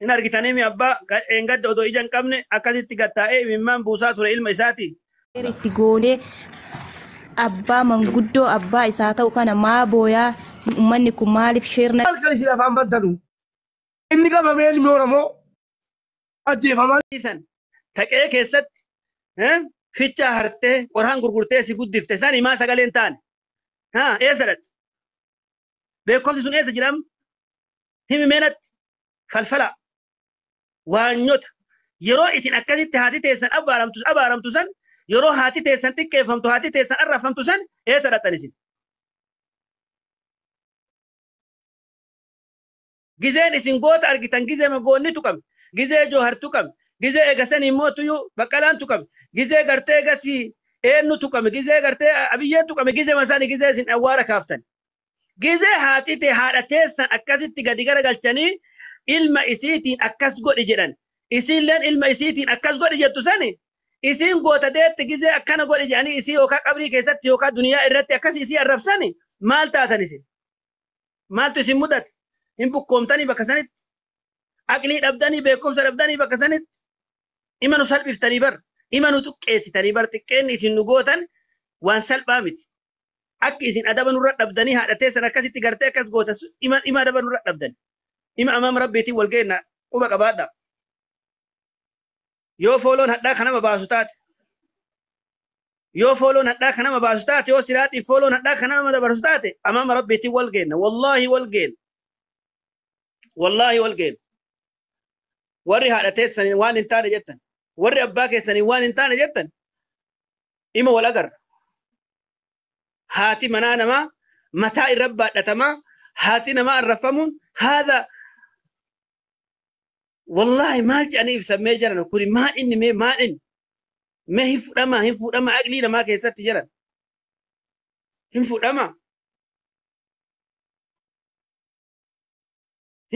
إن أرجتني مي أبا إن قد أدو إجان كمني أكادي تقطعي ممن بوسات ولا إلما إساتي Tigone abbaa manguddoo abbaa isaa ta'u kana maa booyaa uummanni kun maaliif shirna Kan isin afaan bantanu inni qabamee ilmi Oromoo ajjeefamaa إسان تكأي كيست فيتشا هرتة قرآن غرغرتة سيقود دفته ساني ما سقالين تان ها إيه سرت بيكم سون إيه سجرام هم منت فلفلا وانيوت يرو إسين أكادي تهاتي تيسن أبارم تسن يرو هاتي تيسن تكيف فهمتو هاتي تيسن أرفهم تسن إيه سرت تنسين جزين إسين قوت أرجتن جزء ما قوني تكم جزء جوهر تكم جزء إجسن يموتيو بكلام تكم جزء قرتة إجسي إنو تكم جزء قرتة أبيين تكم جزء مساني جزء سين أوارا كافتن جزء هاتي تهارتة سن أكاسي تجدي قالتني ilma isiitiin akkas godhi jedhan isiilleen ilma isiitiin akkas godhi jettu sani isiin goota deetti gizee akkana godhi jedhanii isii yookaan qabrii keessatti yookaan duniyaa irratti akkas isii arrabsani maal taatan isin maaltu isin mudate hin bukkoomtanii bakka sanitti aqlii dhabdanii beekumsa dhabdanii bakka sanitti imanu salphiftanii bar imanu tuqqeessitanii bar xiqqeenni isin nu gootan waan salphaa miti akka isin adaba nurra dhabdanii haadhatee san akkasitti gartee akkas goota ima adaba nurra dhabdanii إما أمام ربيتي والجينا وبقى بعد يو فولون هدا خنا مباسطات يو فولون هدا خنا مباسطات يو سراتي فولون هدا خنا مباسطات أمام ربيتي والجينا والله والجين وري هذا تيسن وان انتان جتن وري أباك سني وان انتان جتن إما والأجر هاتي منانا ما متى الرب دتما هاتي نما الرفمون هذا والله ما جاني بسمي جرنا كوري ما إني ما إن ما هي فودما أقلي لما كيسات جرنا هم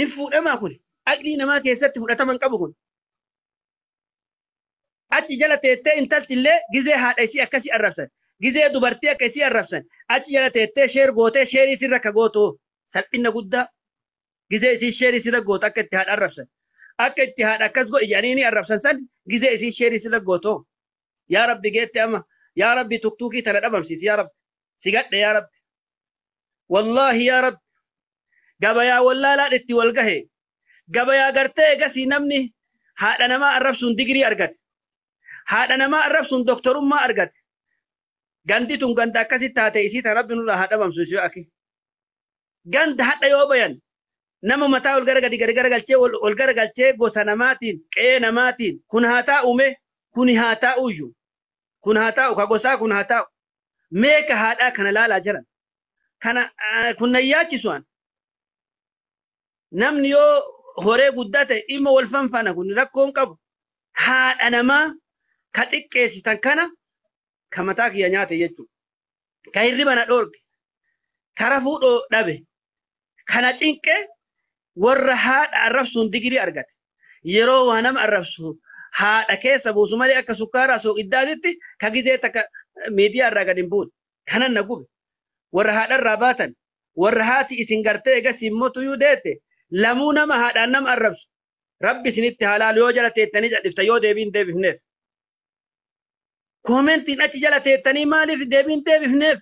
فودما كوري أقلي لما كيسات فودما من قبل أتي جلت تي إنتلت اللي جزء هذا إشي أكسي الرفسن جزء دبرتي أكسي الرفسن أتي جلت تي شير غوته شير يصير كغوتو سلبنا قدّا جزء إشي شير يصير غوتا كتهاد الرفسن أكتهاد أكس غو يعني الرفسن سن جزء إشي شير يصير غوتو يا رب جيت أما يا رب تكتوكي ترى أمام سيس يا رب سيجت يا رب والله يا رب جبايا والله لا نتي والجه جبايا قرتة قسي نمني هذا أنا ما الرفسن دقري أرجت هذا أنا ما الرفسن دكتور ما أرجت ganti tun ganda akkasi taate isii ta rabbi nurraa haa dhabamsu ishee aki ganda hadha yoo bayan nama mataa ol garagalchee gosa namaatiin qe'ee namaatiin kun haa taa'ume kun haa taa'uyyu kun haa taa'u ka gosaa kun haa taa'u meeqa haadhaa kana laalaa jiran kana kun nayyaachisuan namni yoo horee guddaa ta'e ilma wal fanfana kun rakkoon qabu haadha namaa ka xiqqeessitan kana kamataa kiyya nyaate jechuudha. Ka hirriba na dhoorge, ka rafuu dhabe, kana cinqee warra haadha arrabsuun digirii argate. Yeroo waa nama arrabsu haadha keessa buusu malee akka sukkaaraa sooqiddaatitti ka gizee takka miidiyaa irraa gad hin buune. Kanan na gube. Warra haadha irraa baatan, warra haati isin gartee egas immoo tuyyuu deette lamuu nama haadhaan nama arrabsu. Rabbi isinitti halaalu yoo jala teettanii cadhifta yoo deebiin deebifneef. Komentiin achi jala teettanii maaliif deebiin deebifneef?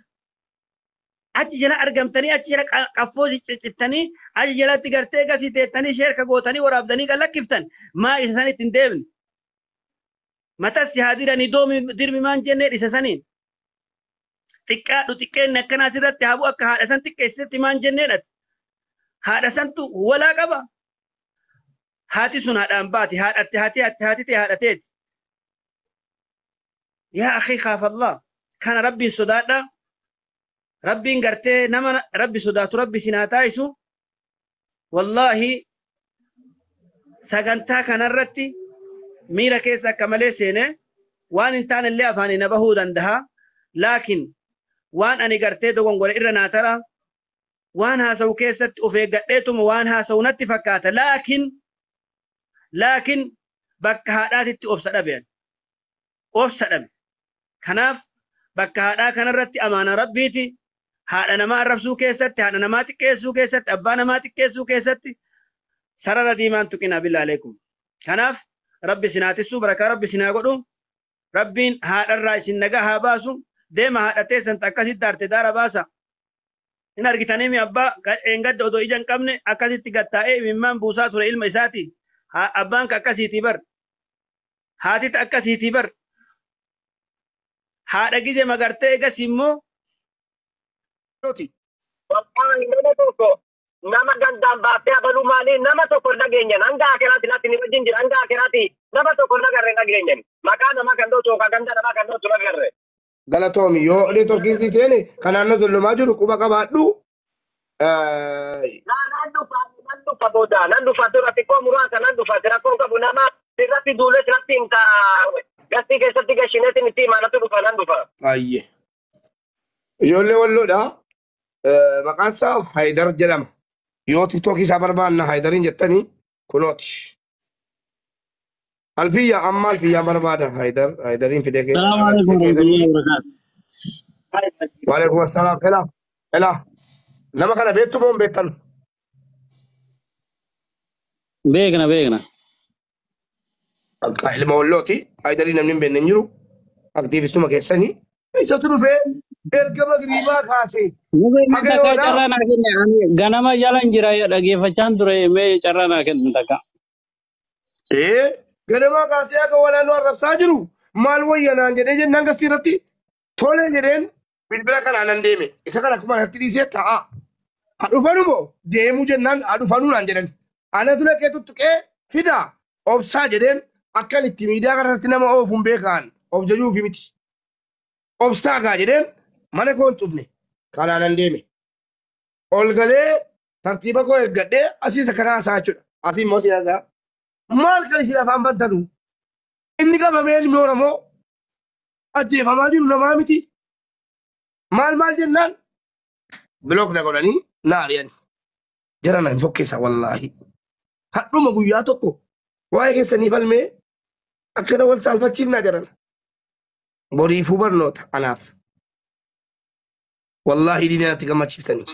Achi jala argamtanii achi jala qaffoo ciccitanii achi jalatti gartee gasii teettanii sheerka gootanii waraabdanii gallakkiftan maa isa sanitti hin deebine. Matas haa diranii dirmi maan jennee isa saniin. Xiqqaadhu xiqqeenni akkanaa asirratti haa bu'u akka haadha san xiqqeessatti maan jenneedha. Haadha santu walaa qaba. Haati sun haadhaan baati haati ta'e haadhateeti. يا أخي خاف الله كان ربي صدادا ربي قرتي نما ربي صدات ربي سناتايسو والله سجنتا كان الرتي ميرا كيسا كمالي سينه وان انتان اللي أفاني نبهو دندها لكن وان أني قرتي دوغن قول إرنا ترى وان هاسو كيسا أفيقاتيتم وان هاسو نتفكات لكن بكهادات أفسد أبين أفسد أبين kanaaf bakka haadhaa kanarratti amaana rabbiiti haadha namaa arrabsuu keessatti haadha namaa xiqqeessuu keessatti abbaa namaa xiqqeessuu keessatti sarara diimaan tuqina bilaa alaikum. Kanaaf rabbi sinaatissu barakaa rabbi sinaa godhu. Rabbiin haadharraa isin nagaa haa baasu. Deema haadhatee santa akkasitti daarte daara baasa. In argitanii mi abbaa engadda odoo ija hin qabne akkasitti gattaa'ee imimmaan buusaa ture ilma isaati. Abbaan ka akkasiitii bar. Haatita akkasiitii bar. Haadha gize magartee egas immoo. Wallahi nama tokko nama gandaan baatee abaluu maali nama tokko dhageenyan hanga akiraati laatti ni wajjin jira hanga akiraati nama tokko nagarre dhageenyan maqaa nama kan dootu ka ganda nama kan dootu nagarre. Galatoomi yoo inni torkiinsi seene kanaan na zullumaa jiru quba qabaadhu. Nan dhufa booda nan dhufa dura xiqqoo muraasa nan dhufa rakkoo qabu nama sirratti duulee sirratti hin gastii keessatti gashineetiin itti imaanatu dhufa nan dhufa. Ayyee. Ijoollee walloodha. Maqaan isaa Haydar jedhama. Yoo tiktookii isaa barbaanna Haydariin jettanii kunooti. Alfiyya amma alfiyyaa barbaada Haydariin fidee keessa. Salaamu alaikum warahmatullahi wabarakatuh. Wa alaikum assalaam. Helaa. Nama kana beektu moo hin beektan? Beekna. Akka ilma wallooti. Haydariin namni hin beekne hin jiru. Aktiivistuma keessanii. Isatu dhufee erga magriibaa kaasee. Ganama jalan jira dhaggeeffachaan ture mee carraa naa kennu takka. Ganama kaasee akka walaanoo arrabsaa jiru maal wayyanaan jedhee jennaan gastii irratti tolee jedheen bilbila kanaan nan deeme. Isa kana akkuma natti dhiisee ta'a. Adhufanu moo deemuu jennaan adhufanuu naan jedhan. Ana dura kee tuttuqee fida obsaa jedheen akkan itti miidiyaa kanarratti nama oofuun beekaan of jajuufi miti. Obsaa gaa jedheen mana koo hin cufne kanaan nan deeme. Ol galee tartiiba koo eeggadhee asiisa kanaa isaa jechuudha. Asii immoo siyaasaa. Maal kan isin afaan bantanu? Inni qabamee ilmi Oromoo ajjeefamaa jiru namaa miti. Maal jennaan? Bilookna godhanii na ari'an. Jara na hin fokkeessa wallaahi. Hadhuma guyyaa tokko waa'ee keessanii falmee akkana wal saalfachiifnaa jaran. Boriifuu barnoota anaaf. Wallaahi diinii natti gammachiiftanii.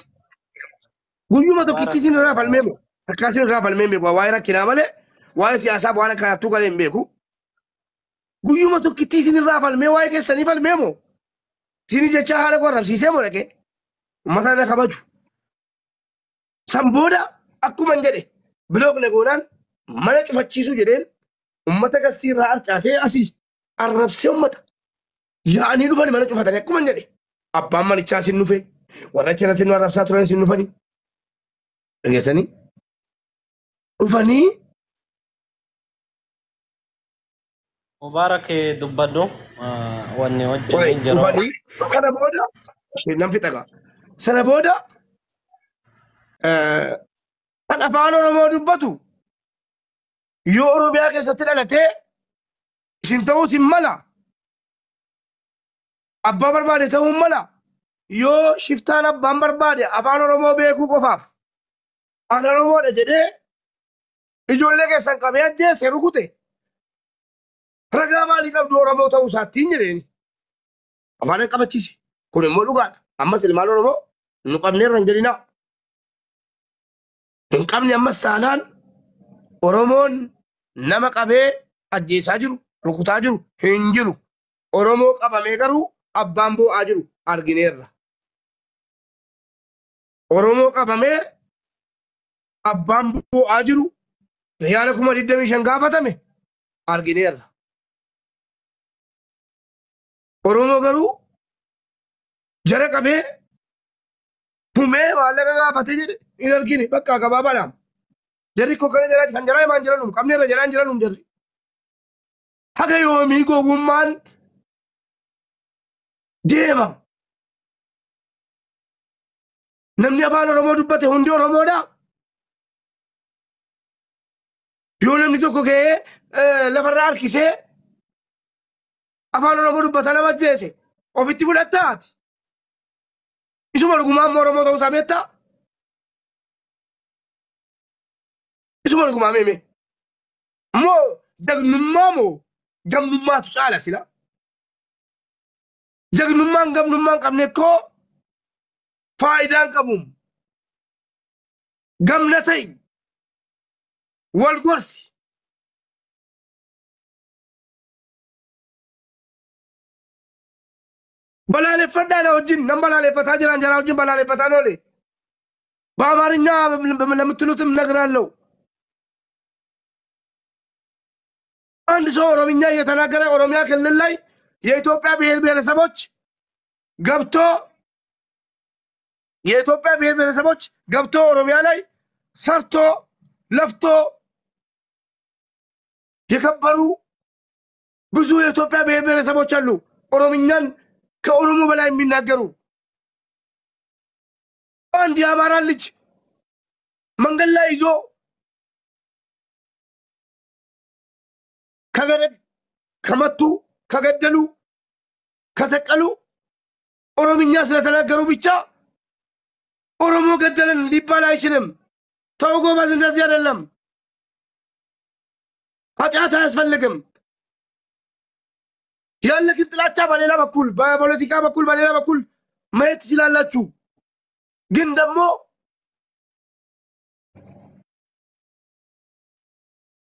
Guyyuma tokkitti isin irraa falmee moo? Akkaasin irraa falmee beeku waa'ee rakkinaa malee waa'ee siyaasaa waan akka hattuu galee hin beeku. Guyyuma tokkitti isin irraa falmee waa'ee keessanii falmee moo? Isin jecha haala koo arrabsiisee moo dhaqee? Uummata irra kabaju. San booda akkuma hin jedhe bilookne goonaan mana cufachiisuu jedheen uummata gastii irraa harcaasee asii arrabsee uummata. Yaa'anii dhufanii mana cufatanii akkuma hin jedhe abbaan manichaa isin dhufe warra achirratti nu arrabsaa turan isin dhufanii. Dhageessanii dhufanii. Mubarak dubbadhu wanni wajjin jiru. Sana booda nan fixaga. Sana booda kan afaan Oromoo dubbatu yoo Oromiyaa keessatti dhalatee isin ta'uus hin mala. Abbaa barbaade ta'uu hin mala. Yoo shiftaan abbaan barbaade afaan Oromoo beekuu qofaaf afaan Oromoodha jedhee ijoollee keessan qabee ajjeese rukute. Ragaa maalii qabdu Oromoo ta'uu isaattiin jedheeni. Afaan hin qabachiise. Kun immoo dhugaadha. Ammas ilmaan Oromoo nu qabneerra hin jedhinaa. Hin qabne ammas taanaan Oromoon nama qabee ajjeesaa jiru, rukutaa jiru hin jiru. Oromoo qabamee garuu abbaan boo'aa jiru argineerra. Oromoo qabamee abbaan boo'aa jiru riyaala 25,000 gaafatame argineerra. Oromoo garuu jara qabee fumee maallaqa gaafatee jedhe hin argine bakka gabaabaadhaan. Jarri koo kana jala kan jala himaan jiranum qabne irra jalaan jiranum jarri. Haga yoomii gowwummaan deema. Namni afaan Oromoo dubbate hundi Oromoodha. Yoo namni tokko ka'ee lafarraa harkisee afaan Oromoo dubbata nama ajjeese ofitti fudhattaati. Isuma dhugumaan Oromoo ta'uu isaa beektaa? Isuma dhugumaa meeme. Moo jagnummaa moo gamnummaatu caala sila? Jagnummaan gamnummaan qabne koo faayidaan qabuun gamna ta'i والقرسي بلالي فدانا وجين نم بلالي فتاجر انجرا وجين بلالي فتانولي بامارኛ ለምትሉትም ነግራለሁ አንድ ሰው ኦሮምኛ እየተናገረ ኦሮሚያ ክልል ላይ የኢትዮጵያ ብሔር ብሔረሰቦች ገብቶ ኦሮሚያ ላይ ሰርቶ ለፍቶ የከበሩ ብዙ የኢትዮጵያ ብሔር ብሔረሰቦች አሉ ኦሮምኛን ከኦሮሞ በላይ የሚናገሩ አንድ የአማራ ልጅ መንገድ ላይ ይዞ ከገረድ ከመቱ ከገደሉ ከሰቀሉ ኦሮምኛ ስለተናገሩ ብቻ ኦሮሞ ገደለን ሊባል አይችልም ተውጎ ባዝ እንደዚህ አይደለም ኃጢአት አያስፈልግም ያለክ ጥላቻ በሌላ በኩል በፖለቲካ በኩል በሌላ በኩል ማየት ይችላልላችሁ ግን ደግሞ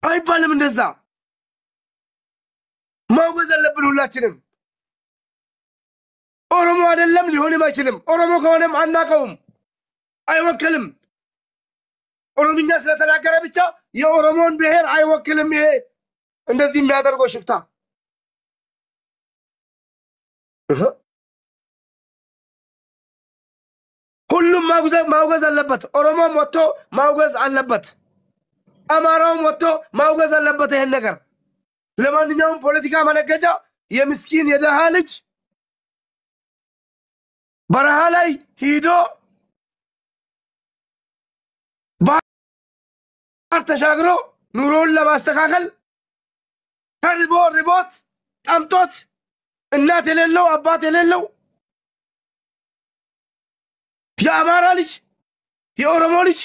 አይባልም እንደዛ ማውገዝ አለብን ሁላችንም ኦሮሞ አይደለም ሊሆንም አይችልም ኦሮሞ ከሆነም አናቀውም አይወክልም ኦሮምኛ ስለተናገረ ብቻ የኦሮሞን ብሔር አይወክልም ይሄ እንደዚህ የሚያደርገው ሽፍታ ሁሉም ማውገዝ አለበት ኦሮሞም ወጥቶ ማውገዝ አለበት አማራውም ወጥቶ ማውገዝ አለበት ይሄን ነገር ለማንኛውም ፖለቲካ መነገጃ የምስኪን የደሃ ልጅ በረሃ ላይ ሂዶ ባህር ተሻግሮ ኑሮውን ለማስተካከል ተርቦ ርቦት ጠምቶት እናት የሌለው አባት የሌለው የአማራ ልጅ የኦሮሞ ልጅ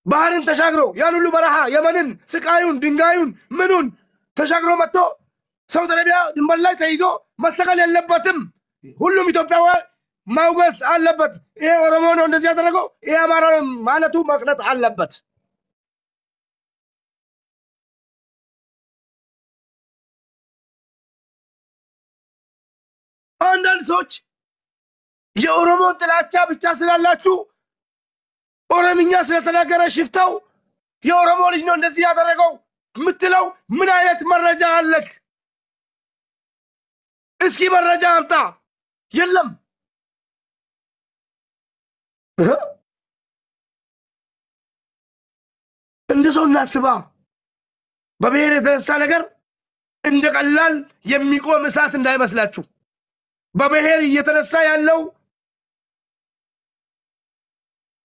ባህርን ተሻግሮ ያን ሁሉ በረሃ የመንን ስቃዩን ድንጋዩን ምኑን ተሻግሮ መጥቶ ሳውዲ አረቢያ ድንበር ላይ ተይዞ መሰቀል የለበትም ሁሉም ኢትዮጵያዊ ማውገዝ አለበት ይሄ ኦሮሞ ነው እንደዚህ ያደረገው ይሄ አማራ ነው ማለቱ መቅረት አለበት አንዳንድ ሰዎች የኦሮሞ ጥላቻ ብቻ ስላላችሁ ኦሮምኛ ስለተናገረ ሽፍታው የኦሮሞ ልጅ ነው እንደዚህ ያደረገው ምትለው ምን አይነት መረጃ አለክ እስኪ መረጃ አምጣ የለም እንደሰው እናስባ በብሔር የተነሳ ነገር እንደቀላል የሚቆም እሳት እንዳይመስላችሁ በብሔር እየተነሳ ያለው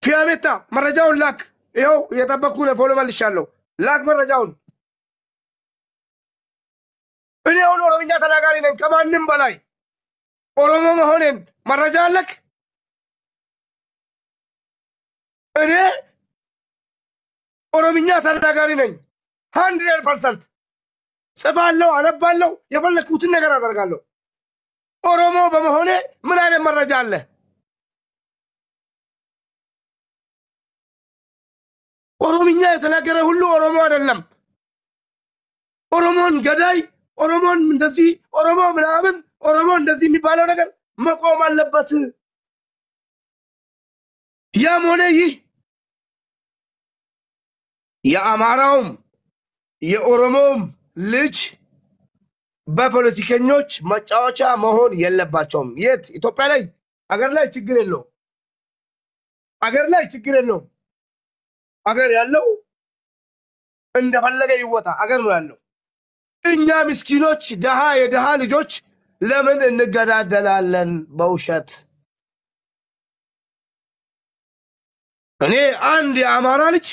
ፊያሜታ መረጃውን ላክ ይኸው እየጠበቅኩ ነው ፎሎ መልሻለሁ ላክ መረጃውን እኔ አሁን ኦሮምኛ ተናጋሪ ነኝ ከማንም በላይ ኦሮሞ መሆኔን መረጃ አለክ እኔ ኦሮምኛ ተናጋሪ ነኝ 100% ጽፋለሁ አነባለሁ የፈለኩትን ነገር አደርጋለሁ ኦሮሞ በመሆኔ ምን አይነት መረጃ አለ ኦሮምኛ የተናገረ ሁሉ ኦሮሞ አይደለም ኦሮሞን ገዳይ ኦሮሞን እንደዚህ ኦሮሞ ምናምን ኦሮሞ እንደዚህ የሚባለው ነገር መቆም አለበት ያም ሆነ ይህ የአማራውም የኦሮሞም ልጅ በፖለቲከኞች መጫወቻ መሆን የለባቸውም የት ኢትዮጵያ ላይ አገር ላይ ችግር የለው አገር ያለው እንደፈለገ ይወጣ አገር ነው ያለው እኛ ምስኪኖች ደሃ የደሃ ልጆች ለምን እንገዳደላለን በውሸት እኔ አንድ የአማራ ልጅ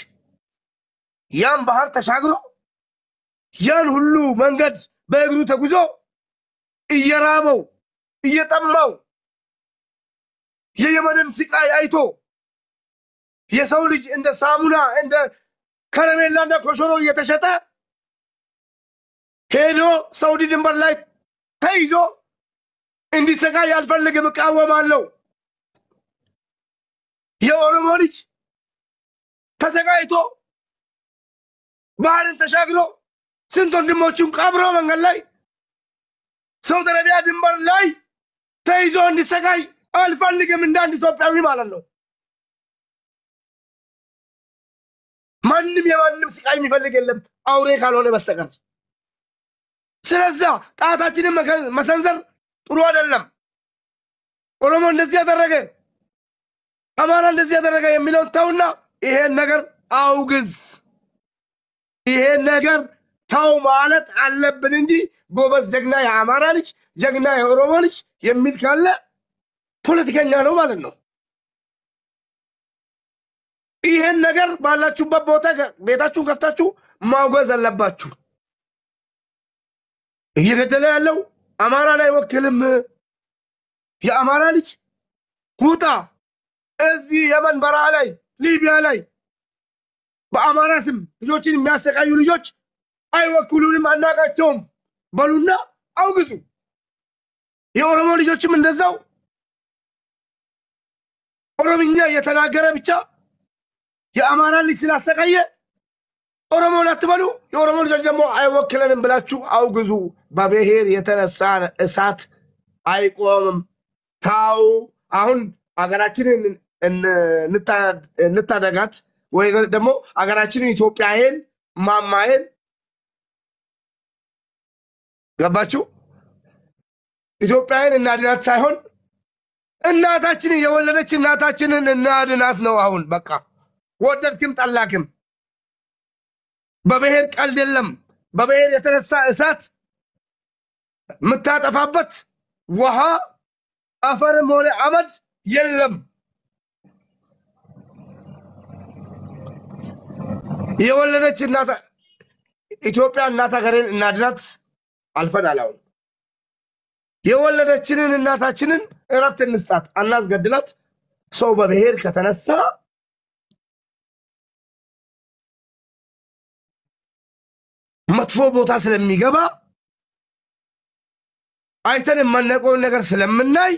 ያን ባህር ተሻግሮ ያን ሁሉ መንገድ በእግሩ ተጉዞ እየራበው እየጠማው የየመንን ስቃይ አይቶ የሰው ልጅ እንደ ሳሙና እንደ ከረሜላ እንደ ኮሾሮ እየተሸጠ ሄዶ ሳውዲ ድንበር ላይ ተይዞ እንዲሰቃይ አልፈልግም እቃወማለሁ የኦሮሞ ልጅ ተሰቃይቶ ባህርን ተሻግሮ ስንት ወንድሞቹን ቀብሮ መንገድ ላይ ሳውዲ አረቢያ ድንበር ላይ ተይዞ እንዲሰቃይ አልፈልግም እንደ አንድ ኢትዮጵያዊ ማለት ነው። ማንም የማንም ስቃይ የሚፈልግ የለም አውሬ ካልሆነ በስተቀር። ስለዚህ ጣታችንን መሰንዘር ጥሩ አይደለም። ኦሮሞ እንደዚህ ያደረገ አማራ እንደዚህ ያደረገ የሚለውን ተውና ይሄን ነገር አውግዝ። ይሄን ነገር ተው ማለት አለብን እንጂ ጎበዝ ጀግና የአማራ ልጅ ጀግና የኦሮሞ ልጅ የሚል ካለ ፖለቲከኛ ነው ማለት ነው። ይሄን ነገር ባላችሁበት ቦታ ቤታችሁን ከፍታችሁ ማውገዝ አለባችሁ። እየገደለ ያለው አማራን አይወክልም። የአማራ ልጅ ውጣ። እዚህ የመን በረሃ ላይ ሊቢያ ላይ በአማራ ስም ልጆችን የሚያሰቃዩ ልጆች አይወክሉንም አናቃቸውም በሉና አውግዙ። የኦሮሞ ልጆችም እንደዛው ኦሮምኛ የተናገረ ብቻ የአማራ ልጅ ስላሰቃየ ኦሮሞን አትበሉ። የኦሮሞ ልጆች ደግሞ አይወክለንም ብላችሁ አውግዙ። በብሔር የተነሳ እሳት አይቆምም። ታው አሁን አገራችንን እንታደጋት ወይ ደግሞ አገራችንን ኢትዮጵያዬን ማማዬን ገባችሁ? ኢትዮጵያዬን እናድናት ሳይሆን እናታችንን የወለደች እናታችንን እናድናት ነው። አሁን በቃ ወደድክም ጠላክም በብሔር ቀልድ የለም። በብሔር የተነሳ እሳት የምታጠፋበት ውሃ አፈርም ሆነ አመድ የለም። የወለደች እናታ ኢትዮጵያ እናት ሀገሬን እናድናት አልፈናል። አሁን የወለደችንን እናታችንን እረፍት እንስጣት፣ አናስገድላት። ሰው በብሔር ከተነሳ መጥፎ ቦታ ስለሚገባ አይተን የማናውቀውን ነገር ስለምናይ